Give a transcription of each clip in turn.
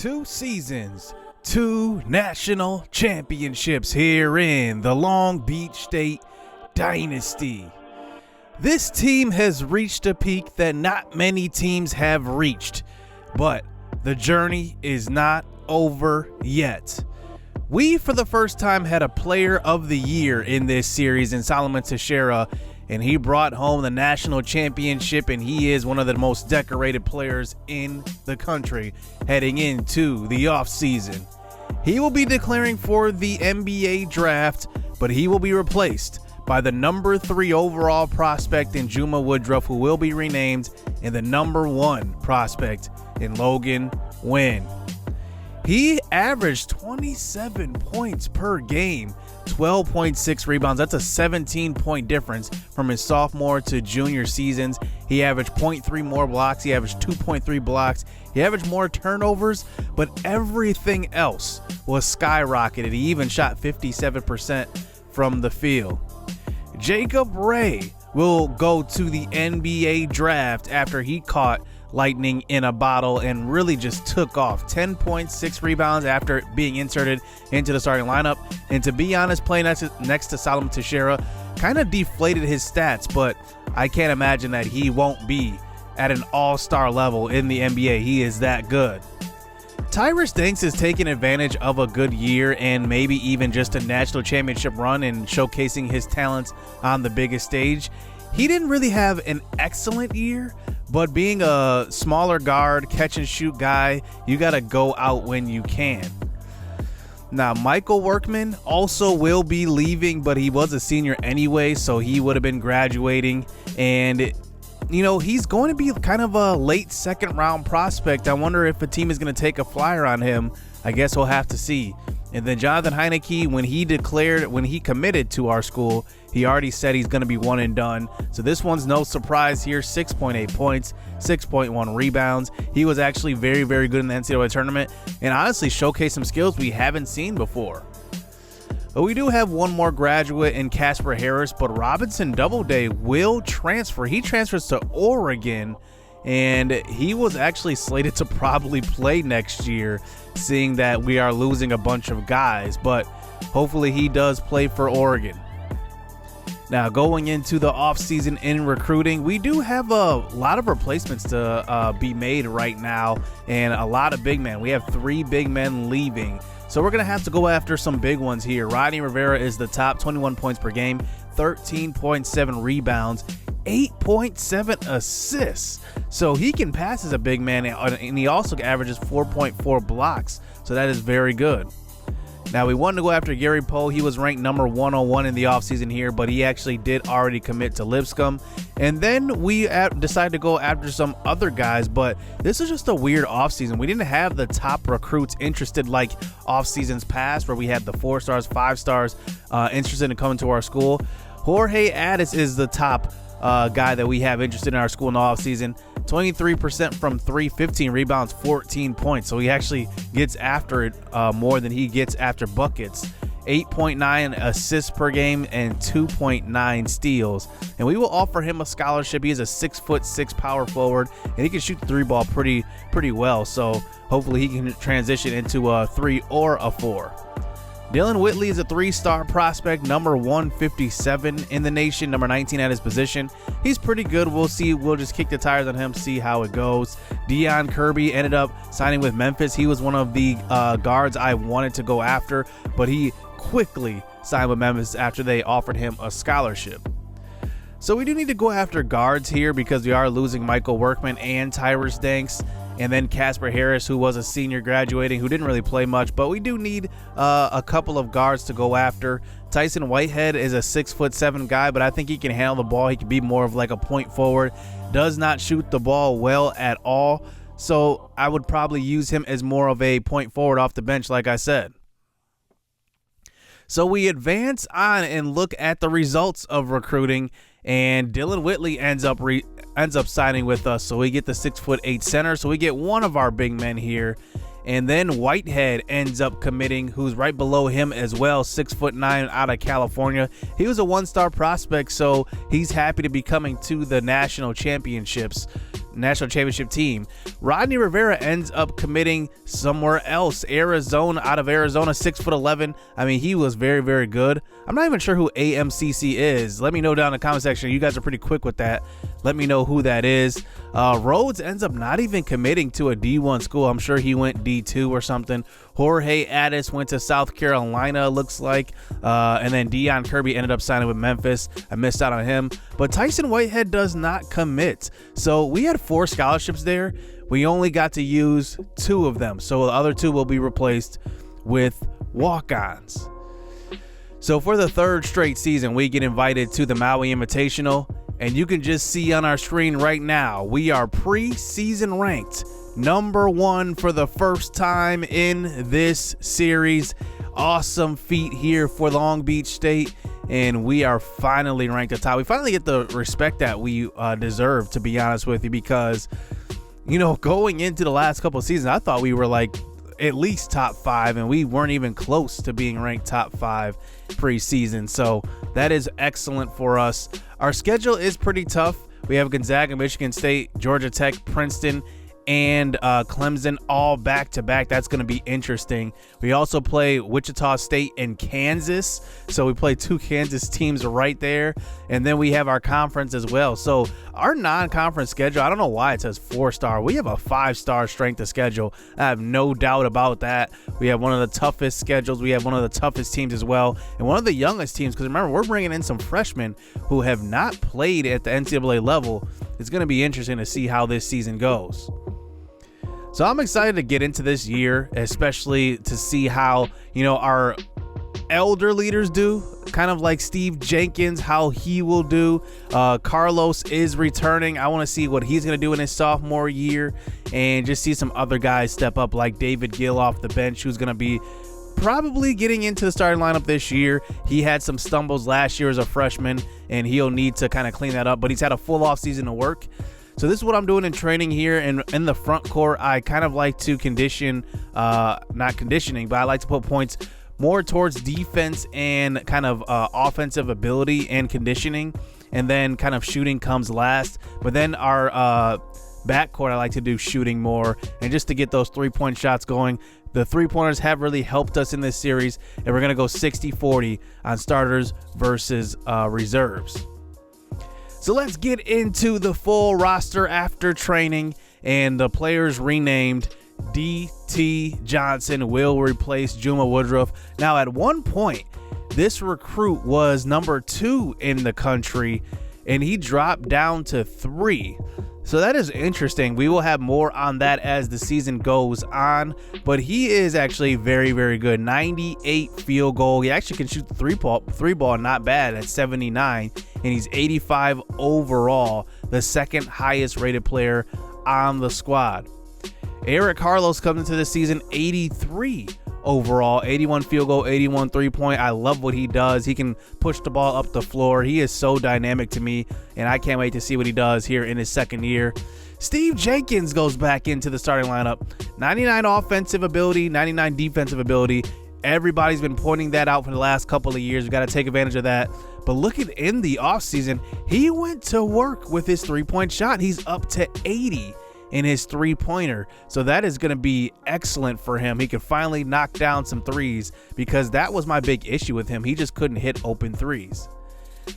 2 seasons, 2 national championships here in the Long Beach State Dynasty. This team has reached a peak that not many teams have reached, but the journey is not over yet. We, for the first time, had a player of the year in this series in Solomon Teixeira, and he brought home the national championship, and he is one of the most decorated players in the country heading into the offseason. He will be declaring for the NBA draft, but he will be replaced by the number 3 overall prospect in Juma Woodruff, who will be renamed, and the number 1 prospect in Logan Wynn. He averaged 27 points per game, 12.6 rebounds. That's a 17-point difference from his sophomore to junior seasons. He averaged 0.3 more blocks. He averaged 2.3 blocks. He averaged more turnovers, but everything else was skyrocketed. He even shot 57% from the field. Jacob Ray will go to the NBA draft after he caught lightning in a bottle and really just took off. 10.6 rebounds after being inserted into the starting lineup. And to be honest, playing next to Solomon Teixeira kind of deflated his stats, but I can't imagine that he won't be at an all-star level in the NBA. He is that good. Tyrus Danks is taking advantage of a good year and maybe even just a national championship run and showcasing his talents on the biggest stage. He didn't really have an excellent year, but being a smaller guard, catch and shoot guy, you got to go out when you can. Now, Michael Workman also will be leaving, but he was a senior anyway, so he would have been graduating. And, you know, he's going to be kind of a late second round prospect. I wonder if a team is going to take a flyer on him. I guess we'll have to see. And then Jonathan Heineke, when he committed to our school, he already said he's going to be one and done. So this one's no surprise here. 6.8 points, 6.1 rebounds. He was actually very, very good in the NCAA tournament and honestly showcased some skills we haven't seen before. But we do have one more graduate in Casper Harris, but Robinson Doubleday will transfer. He transfers to Oregon, and he was actually slated to probably play next year, seeing that we are losing a bunch of guys, but hopefully he does play for Oregon. Now, going into the offseason in recruiting, we do have a lot of replacements to be made right now, and a lot of big men. We have 3 big men leaving, so we're going to have to go after some big ones here. Rodney Rivera is the top, 21 points per game, 13.7 rebounds, 8.7 assists. So he can pass as a big man, and he also averages 4.4 blocks. So that is very good. Now, we wanted to go after Gary Poe. He was ranked number 101 in the offseason here, but he actually did already commit to Lipscomb. And then we decided to go after some other guys, but this is just a weird offseason. We didn't have the top recruits interested like offseasons past, where we had the 4 stars, 5 stars interested in coming to our school. Jorge Addis is the top guy that we have interested in our school in the offseason. 23% from 3, 15 rebounds, 14 points. So he actually gets after it more than he gets after buckets. 8.9 assists per game and 2.9 steals. And we will offer him a scholarship. He is a 6'6" power forward, and he can shoot the 3-ball pretty well. So hopefully he can transition into a 3 or a 4. Dylan Whitley is a 3-star prospect, number 157 in the nation, number 19 at his position. He's pretty good. We'll see. We'll just kick the tires on him, see how it goes. Dion Kirby ended up signing with Memphis. He was one of the guards I wanted to go after, but he quickly signed with Memphis after they offered him a scholarship. So we do need to go after guards here because we are losing Michael Workman and Tyrus Danks. And then Casper Harris, who was a senior graduating, who didn't really play much, but we do need a couple of guards to go after. Tyson Whitehead is a 6'7" guy, but I think he can handle the ball. He can be more of like a point forward. Does not shoot the ball well at all. So I would probably use him as more of a point forward off the bench, like I said. So we advance on and look at the results of recruiting, and Dylan Whitley ends up signing with us. So we get the 6'8" center. So we get one of our big men here. And then Whitehead ends up committing, who's right below him as well, 6'9" out of California. He was a 1-star prospect, so he's happy to be coming to the national championships. national championship team. Rodney Rivera ends up committing somewhere else. Out of Arizona, 6'11". I mean, he was very, very good. I'm not even sure who AMCC is. Let me know down in the comment section. You guys are pretty quick with that. Let me know who that is. Rhodes ends up not even committing to a D1 school. I'm sure he went D2 or something. Jorge Addis went to South Carolina, looks like. And then Dion Kirby ended up signing with Memphis. I missed out on him. But Tyson Whitehead does not commit. So we had 4 scholarships there. We only got to use 2 of them. So the other 2 will be replaced with walk-ons. So for the 3rd straight season, we get invited to the Maui Invitational. And you can just see on our screen right now, we are preseason ranked number 1 for the first time in this series. Awesome feat here for Long Beach State. And we are finally ranked at the top. We finally get the respect that we deserve, to be honest with you, because, you know, going into the last couple of seasons, I thought we were like at least top 5, and we weren't even close to being ranked top 5 preseason. So that is excellent for us. Our schedule is pretty tough. We have Gonzaga, Michigan State, Georgia Tech, Princeton, and Clemson all back-to-back. That's going to be interesting. We also play Wichita State and Kansas. So we play 2 Kansas teams right there. And then we have our conference as well. So our non-conference schedule, I don't know why it says 4-star. We have a 5-star strength of schedule. I have no doubt about that. We have one of the toughest schedules. We have one of the toughest teams as well. And one of the youngest teams, because remember, we're bringing in some freshmen who have not played at the NCAA level. It's going to be interesting to see how this season goes. So I'm excited to get into this year, especially to see how, you know, our elder leaders do, kind of like Steve Jenkins, how he will do. Carlos is returning. I want to see what he's going to do in his sophomore year, and just see some other guys step up, like David Gill off the bench, who's going to be probably getting into the starting lineup this year. He had some stumbles last year as a freshman, and he'll need to kind of clean that up, but he's had a full off season to work. So this is what I'm doing in training here. And in the front court, I kind of like to condition, not conditioning, but I like to put points more towards defense and kind of offensive ability and conditioning. And then kind of shooting comes last. But then our backcourt, I like to do shooting more, and just to get those 3-point shots going. The 3-pointers have really helped us in this series, and we're going to go 60-40 on starters versus reserves. So let's get into the full roster after training, and the players renamed. D.T. Johnson will replace Juma Woodruff. Now, at one point, this recruit was number 2 in the country, and he dropped down to 3. So that is interesting. We will have more on that as the season goes on, but he is actually very, very good. 98 field goal. He actually can shoot the three ball, not bad, at 79, and he's 85 overall, the 2nd highest rated player on the squad. Eric Carlos comes into the season 83 overall, 81 field goal, 81 3-point. I love what he does. He can push the ball up the floor. He is so dynamic to me, and I can't wait to see what he does here in his 2nd year. Steve Jenkins goes back into the starting lineup. 99 offensive ability, 99 defensive ability. Everybody's been pointing that out for the last couple of years. We've got to take advantage of that. But look at in the offseason, he went to work with his 3-point shot. He's up to 80 in his 3-pointer. So that is going to be excellent for him. He can finally knock down some threes, because that was my big issue with him. He just couldn't hit open threes.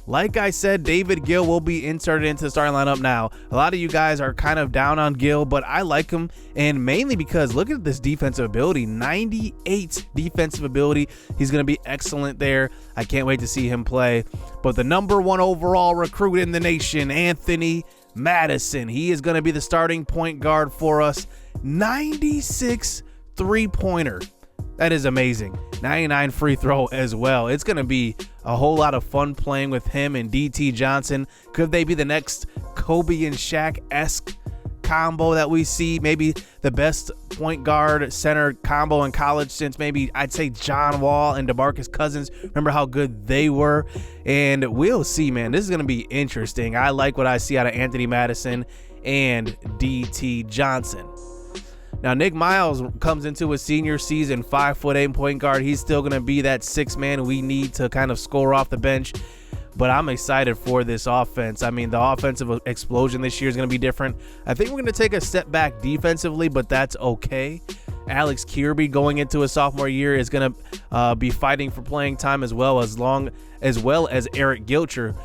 Like I said, David Gill will be inserted into the starting lineup now. A lot of you guys are kind of down on Gill, but I like him, and mainly because look at this defensive ability. 98 defensive ability. He's going to be excellent there. I can't wait to see him play. But the number 1 overall recruit in the nation, Anthony Madison, he is going to be the starting point guard for us. 96 3-pointer. That is amazing. 99 free throw as well. It's going to be a whole lot of fun playing with him and D.T. Johnson. Could they be the next Kobe and Shaq-esque combo that we see? Maybe the best point guard center combo in college since maybe I'd say John Wall and DeMarcus Cousins. Remember how good they were? And we'll see, man. This is going to be interesting. I like what I see out of Anthony Madison and D.T. Johnson. Now, Nick Miles comes into his senior season, 5'8" point guard. He's still going to be that 6th man we need to kind of score off the bench. but I'm excited for this offense. I mean, the offensive explosion this year is going to be different. I think we're going to take a step back defensively, but that's okay. Alex Kirby going into his sophomore year is going to be fighting for playing time as well as Eric Gilcher.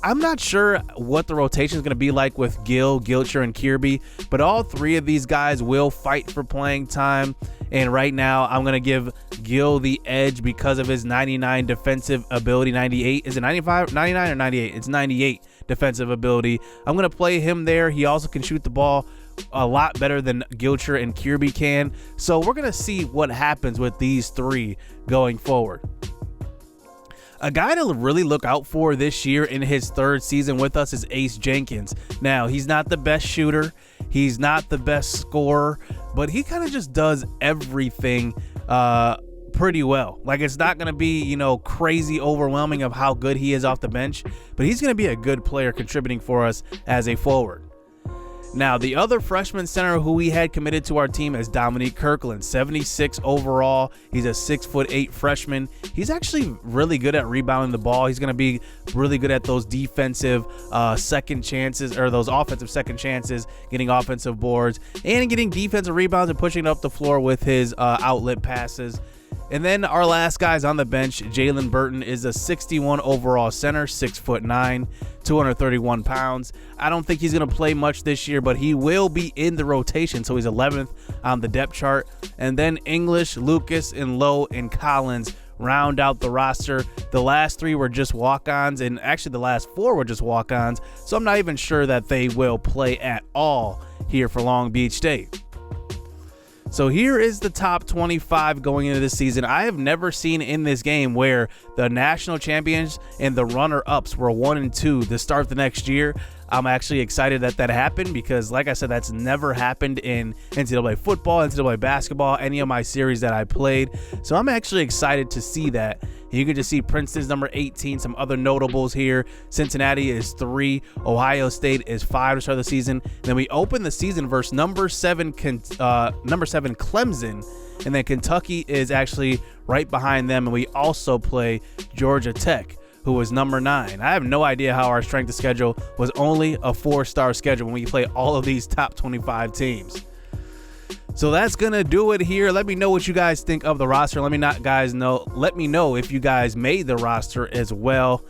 I'm not sure what the rotation is going to be like with Gilcher, and Kirby, but all three of these guys will fight for playing time. And right now, I'm going to give Gil the edge because of his 99 defensive ability. 98. Is it 95, 99, or 98? It's 98 defensive ability. I'm going to play him there. He also can shoot the ball a lot better than Gilcher and Kirby can. So we're going to see what happens with these three going forward. A guy to really look out for this year in his third season with us is Ace Jenkins. Now, he's not the best shooter. He's not the best scorer, but he kind of just does everything pretty well. Like, it's not going to be, crazy overwhelming of how good he is off the bench, but he's going to be a good player contributing for us as a forward. Now, the other freshman center who we had committed to our team is Dominique Kirkland, 76 overall. He's a 6'8" freshman. He's actually really good at rebounding the ball. He's going to be really good at those defensive second chances, or those offensive second chances, getting offensive boards, and getting defensive rebounds and pushing it up the floor with his outlet passes. And then our last guy's on the bench. Jalen Burton is a 61 overall center, 6'9", 231 pounds. I don't think he's going to play much this year, but he will be in the rotation, so he's 11th on the depth chart. And then English, Lucas, and Lowe, and Collins round out the roster. The last three were just walk-ons, and actually the last four were just walk-ons, so I'm not even sure that they will play at all here for Long Beach State. So here is the top 25 going into this season. I have never seen in this game where the national champions and the runner-ups were 1 and 2 to start the next year. I'm actually excited that happened because, like I said, that's never happened in NCAA football, NCAA basketball, any of my series that I played. So I'm actually excited to see that. You can just see Princeton's number 18, some other notables here. Cincinnati is 3. Ohio State is 5 to start the season. And then we open the season versus number 7 Clemson. And then Kentucky is actually right behind them. And we also play Georgia Tech, who was number 9. I have no idea how our strength of schedule was only a 4-star schedule when we play all of these top 25 teams. So that's going to do it here. Let me know what you guys think of the roster. Let me know if you guys made the roster as well.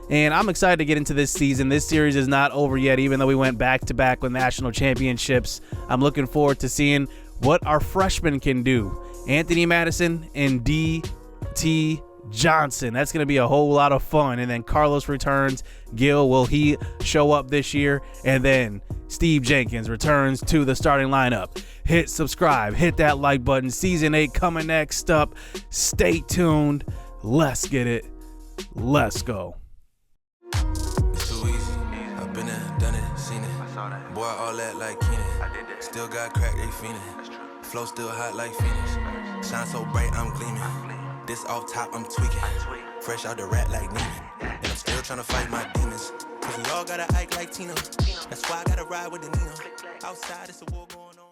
And I'm excited to get into this season. This series is not over yet, even though we went back-to-back with national championships. I'm looking forward to seeing what our freshmen can do. Anthony Madison and D.T. Johnson. That's going to be a whole lot of fun. And then Carlos returns. Gil, will he show up this year? And then Steve Jenkins returns to the starting lineup. Hit subscribe. Hit that like button. Season 8 coming next up. Stay tuned. Let's get it. Let's go. It's too easy. I've been there, done it, seen it. Boy, all that like Keenan. Still got crack, they fiendin'. Flow still hot like Phoenix. Shine so bright, I'm gleaming. This off top, I'm tweaking. Fresh out the rat like Neiman. And I'm still trying to fight my demons. Cause we all gotta act like Tina. That's why I gotta ride with the Nina. Outside, it's a war going on.